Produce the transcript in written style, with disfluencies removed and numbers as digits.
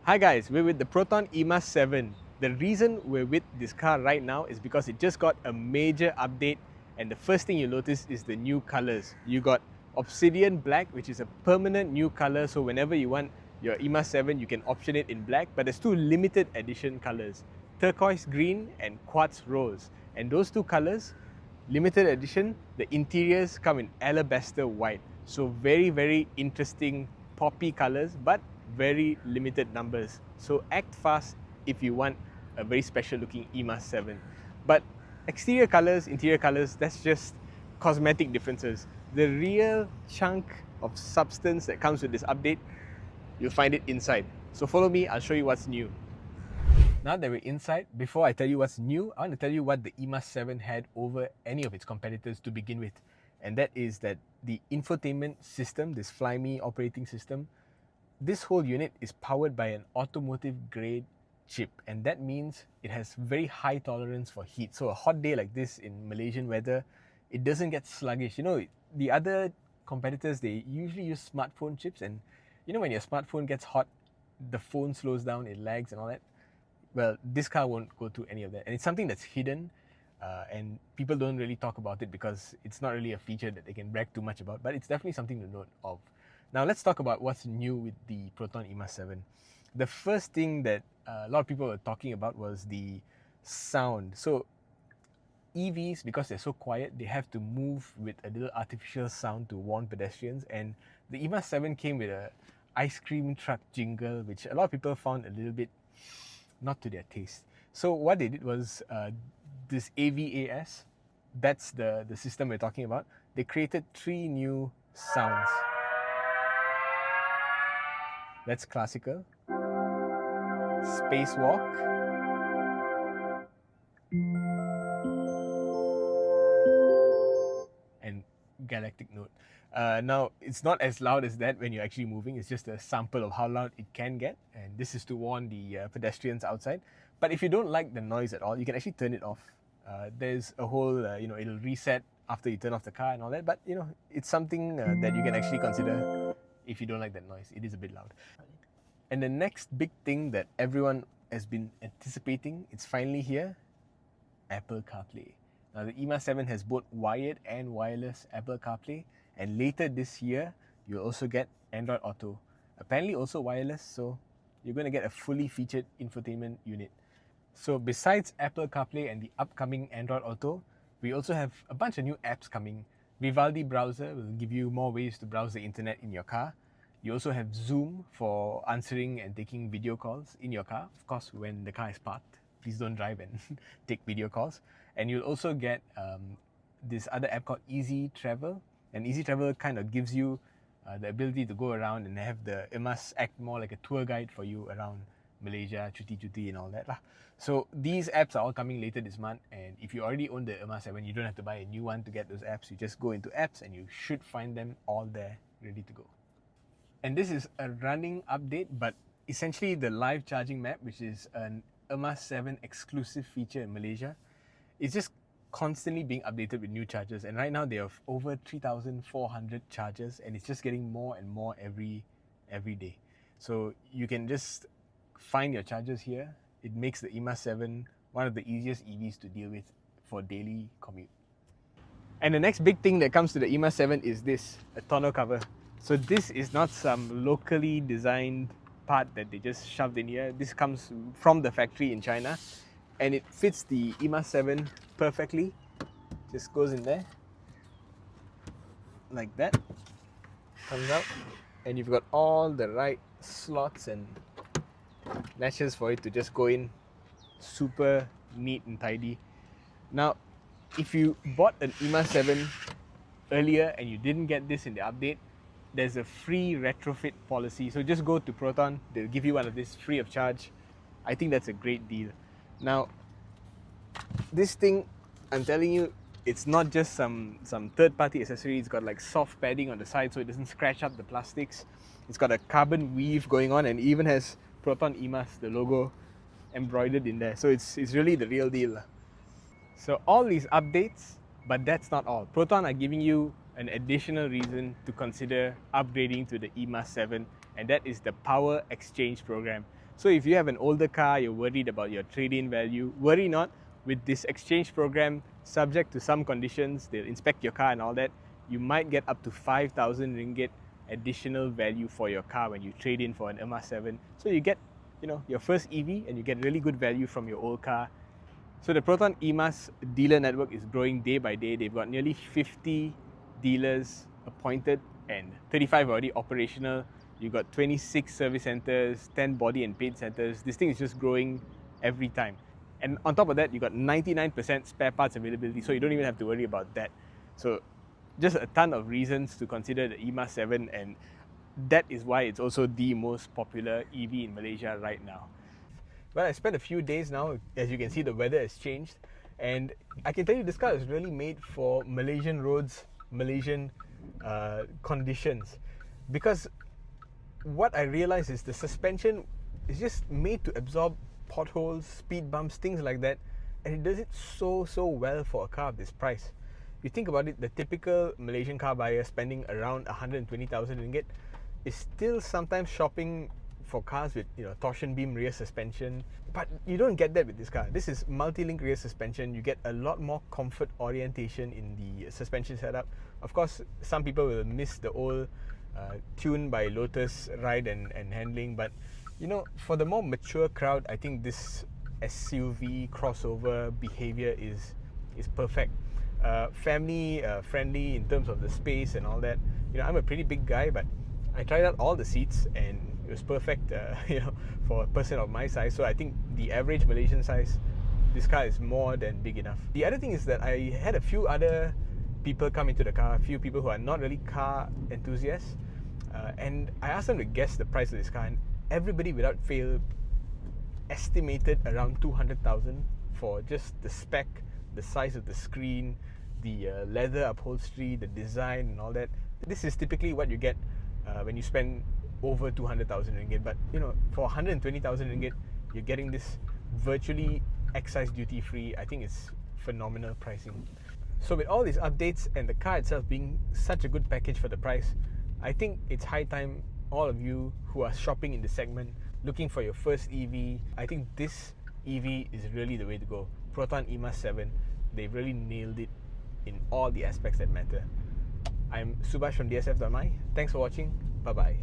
Hi guys, we're with the Proton e.MAS 7. The reason we're with this car right now is because it just got a major update, and the first thing you notice is the new colors. You got Obsidian Black, which is a permanent new color, so whenever you want your e.MAS 7 you can option it in black, but there's two limited edition colors, turquoise green and quartz rose. And those two colors, limited edition, the interiors come in alabaster white. So very interesting poppy colors, but very limited numbers. So act fast if you want a very special looking e.MAS 7. But exterior colors, interior colors, that's just cosmetic differences. The real chunk of substance that comes with this update, you'll find it inside. So follow me, I'll show you what's new. Now that we're inside, before I tell you what's new, I want to tell you what the e.MAS 7 had over any of its competitors to begin with. And that is that the infotainment system, this Fly.Me operating system, this whole unit is powered by an automotive grade chip, and that means it has very high tolerance for heat. So a hot day like this in Malaysian weather, it doesn't get sluggish. You know, the other competitors, they usually use smartphone chips, and you know when your smartphone gets hot, the phone slows down, it lags and all that. Well, this car won't go through any of that, and it's something that's hidden, and people don't really talk about it because it's not really a feature that they can brag too much about, but it's definitely something to note of. Now let's talk about what's new with the Proton e.MAS 7. The first thing that a lot of people were talking about was the sound. So EVs, because they're so quiet, they have to move with a little artificial sound to warn pedestrians, and the e.MAS 7 came with a ice cream truck jingle, which a lot of people found a little bit not to their taste. So what they did was this AVAS, that's the system we're talking about. They created 3 new sounds. That's classical, spacewalk, and galactic note. Now, it's not as loud as that when you're actually moving. It's just a sample of how loud it can get, and this is to warn the pedestrians outside. But if you don't like the noise at all, you can actually turn it off. There's a whole, it'll reset after you turn off the car and all that, but it's something that you can actually consider if you don't like that noise. It is a bit loud. And the next big thing that everyone has been anticipating, it's finally here, Apple CarPlay. Now the e.MAS 7 has both wired and wireless Apple CarPlay, and later this year you'll also get Android Auto. Apparently also wireless, so you're going to get a fully featured infotainment unit. So besides Apple CarPlay and the upcoming Android Auto, we also have a bunch of new apps coming. Vivaldi browser will give you more ways to browse the internet in your car. You also have Zoom for answering and taking video calls in your car, of course when the car is parked. Please don't drive and take video calls. And you'll also get this other app called Easy Travel, and Easy Travel kind of gives you the ability to go around and have the e.MAS act more like a tour guide for you around Malaysia, cuti and all that lah. So these apps are all coming later this month, and if you already own the e.MAS 7, you don't have to buy a new one to get those apps. You just go into apps and you should find them all there ready to go. And this is a running update, but essentially the live charging map, which is an e.MAS 7 exclusive feature in Malaysia, is just constantly being updated with new chargers. And right now they have over 3,400 chargers, and it's just getting more and more every day. So you can just find your chargers here. It makes the e.MAS 7 one of the easiest EVs to deal with for daily commute. And the next big thing that comes to the e.MAS 7 is this, a tonneau cover. So this is not some locally designed part that they just shoved in here. This comes from the factory in China, and it fits the e.MAS 7 perfectly. Just goes in there like that, comes out, and you've got all the right slots and latches for it to just go in super neat and tidy. Now, if you bought an e.MAS 7 earlier and you didn't get this in the update, there's a free retrofit policy. So just go to Proton, they'll give you one of this free of charge. I think that's a great deal. Now, this thing, I'm telling you, it's not just some third-party accessory. It's got like soft padding on the side so it doesn't scratch up the plastics. It's got a carbon weave going on, and it even has Proton e.MAS, the logo, embroidered in there. So it's really the real deal. So all these updates, but that's not all. Proton are giving you an additional reason to consider upgrading to the e.MAS 7, and that is the Power Exchange program. So if you have an older car, you're worried about your trade-in value, worry not. With this exchange program, subject to some conditions, they'll inspect your car and all that, you might get up to 5,000 ringgit additional value for your car when you trade in for an e.MAS 7. So you get, your first EV and you get really good value from your old car. So the Proton e.MAS dealer network is growing day by day. They've got nearly 50 dealers appointed and 35 already operational. You've got 26 service centers, 10 body and paint centers. This thing is just growing every time. And on top of that, you've got 99% spare parts availability, so you don't even have to worry about that. So just a ton of reasons to consider the e.MAS 7, and that is why it's also the most popular EV in Malaysia right now. Well, I spent a few days now. As you can see, the weather has changed, and I can tell you this car is really made for Malaysian roads, Malaysian conditions, because what I realized is the suspension is just made to absorb potholes, speed bumps, things like that, and it does it so well for a car of this price. You think about it, the typical Malaysian car buyer spending around 120,000 ringgit is still sometimes shopping for cars with torsion beam rear suspension, but you don't get that with this car. This is multi-link rear suspension. You get a lot more comfort orientation in the suspension setup. Of course, some people will miss the old tuned by Lotus ride and handling, but for the more mature crowd, I think this SUV crossover behavior is perfect. Family friendly in terms of the space and all that. I'm a pretty big guy, but I tried out all the seats and it was perfect for a person of my size. So I think the average Malaysian size, this car is more than big enough. The other thing is that I had a few other people come into the car, a few people who are not really car enthusiasts, and I asked them to guess the price of this car, and everybody without fail estimated around 200,000 for just the spec, the size of the screen, the leather upholstery, the design and all that. This is typically what you get when you spend over 200,000 ringgit, but for 120,000 ringgit you're getting this virtually excise duty free. I think it's phenomenal pricing. So with all these updates and the car itself being such a good package for the price, I think it's high time all of you who are shopping in the segment, looking for your first EV, I think this EV is really the way to go. Proton e.MAS 7, they've really nailed it in all the aspects that matter. I'm Subhash from dsf.my. Thanks for watching. Bye-bye.